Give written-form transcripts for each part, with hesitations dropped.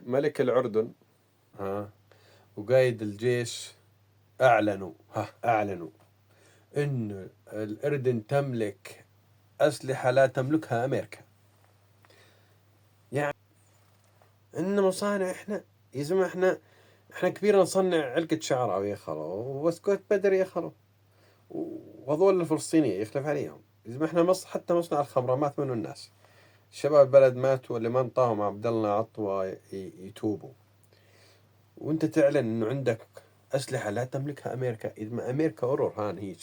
ملك الأردن، ها، وقايد الجيش أعلنوا إن الأردن تملك أسلحة لا تملكها أمريكا. يعني إن مصانع إحنا يا زلمة، إحنا كبيرة نصنع علكة شعراوي يا خلو، وسكوت بدري يا خلو، وهذول الفلسطينيين يختلف عليهم. يا زلمة إحنا حتى مصنع الخمرة مات منه الناس، شباب البلد ماتوا، اللي ما انطاهم عبد الله عطوة يتوبوا، وانت تعلن انه عندك اسلحه لا تملكها امريكا. اذا ما امريكا اورور هان هيك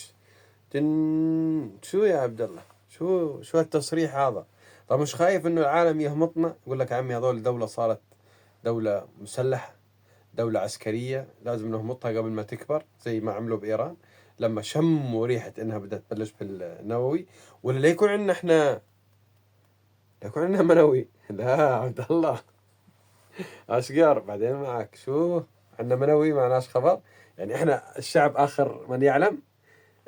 شو يا عبد الله، شو هالتصريح هذا؟ طب مش خايف انه العالم يهمطنا، يقول لك عمي هذول دوله صارت دوله مسلحه، دوله عسكريه، لازم نهمطها قبل ما تكبر زي ما عملوا بايران لما شموا ريحه انها بدات تبلش بالنووي؟ ولا لا يكون عندنا احنا، يكون عندنا منوي؟ لا عبد الله أشقر بعدين معك. شو عندنا منوي معناش خبر؟ يعني إحنا الشعب آخر من يعلم؟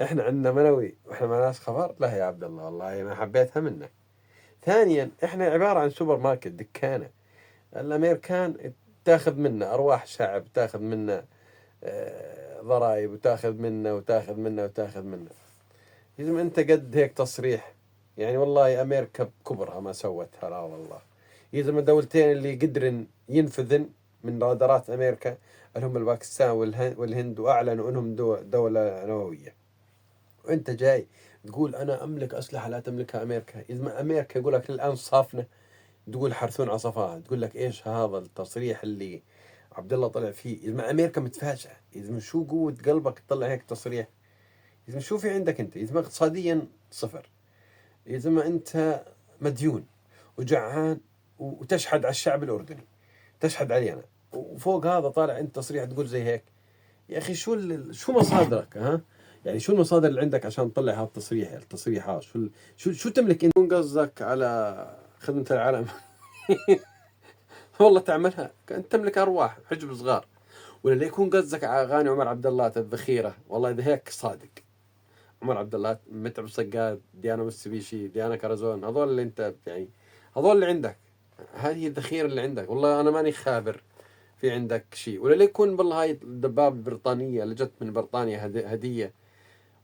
إحنا عندنا منوي وإحنا معناش خبر؟ لا يا عبد الله والله ما حبيتها منك. ثانيا إحنا عبارة عن سوبر ماركت، دكانة. الأمريكان تاخذ منا أرواح شعب، تاخذ منا ضرائب، وتاخذ منا وتاخذ منا وتاخذ منا. إذا أنت قد هيك تصريح، يعني والله أمريكا بكبرها ما سوتها، لا والله. إذا ما الدولتين اللي قدرن ينفذن من رادارات أمريكا اللي هم الباكستان والهند، وأعلنوا أنهم دولة نووية، وأنت جاي تقول أنا أملك أسلحة لا تملكها أمريكا. إذا ما أمريكا يقول لك الآن صافنة، تقول حرثون عصفاها، تقول لك إيش هذا التصريح اللي عبد الله طلع فيه؟ إذا ما أمريكا متفاجئة، إذا ما شو قوة قلبك تطلع هيك تصريح؟ إذا ما شو في عندك أنت؟ إذا ما اقتصاديا صفر، إذا ما أنت مديون وجعان وتشحد على الشعب الأردني، تشحد علينا، وفوق هذا طالع أنت تصريح تقول زي هيك. يا أخي شو مصادرك؟ ها، يعني شو المصادر اللي عندك عشان تطلع هذا التصريح هذا؟ شو تملك أنت؟ قصدك على خدمة العالم؟ والله تعملها، أنت تملك أرواح حجب صغار. ولا لا يكون قصدك على أغاني عمر عبد الله الذخيرة؟ والله إذا هيك صادق. عمر عبد الله، متعب صقاد، ديانا مستبيشي، ديانا كرزون، هذول اللي انت يعني هذول اللي عندك، هذه الذخيرة اللي عندك. والله انا ماني خابر في عندك شيء. ولا لا يكون بالله هاي الدبابة البريطانية اللي جت من بريطانيا هدية،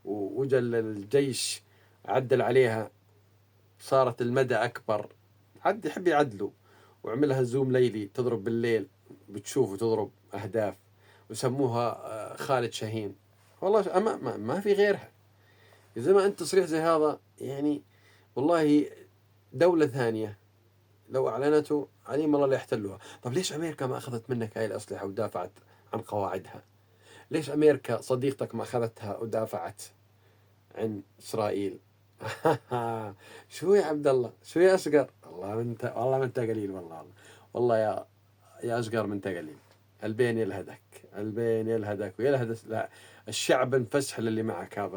وجا الجيش عدل عليها، صارت المدى اكبر، يحب يعدلوا، وعملها زوم ليلي تضرب بالليل، بتشوف وتضرب اهداف، وسموها خالد شاهين. والله ما في غيرها. إذا ما أنت تصريح زي هذا، يعني والله دولة ثانية لو أعلنته عليهم الله لا يحتلوها. طب ليش أمريكا ما أخذت منك هاي الأسلحة ودافعت عن قواعدها؟ ليش أمريكا صديقتك ما أخذتها ودافعت عن إسرائيل؟ شو يا عبد الله، شو يا أصغر؟ والله ما أنت قليل، والله يا أصغر ما أنت قليل. البين يلهدك، البين يلهدك ويلهد الشعب انفسح للي معك هذا.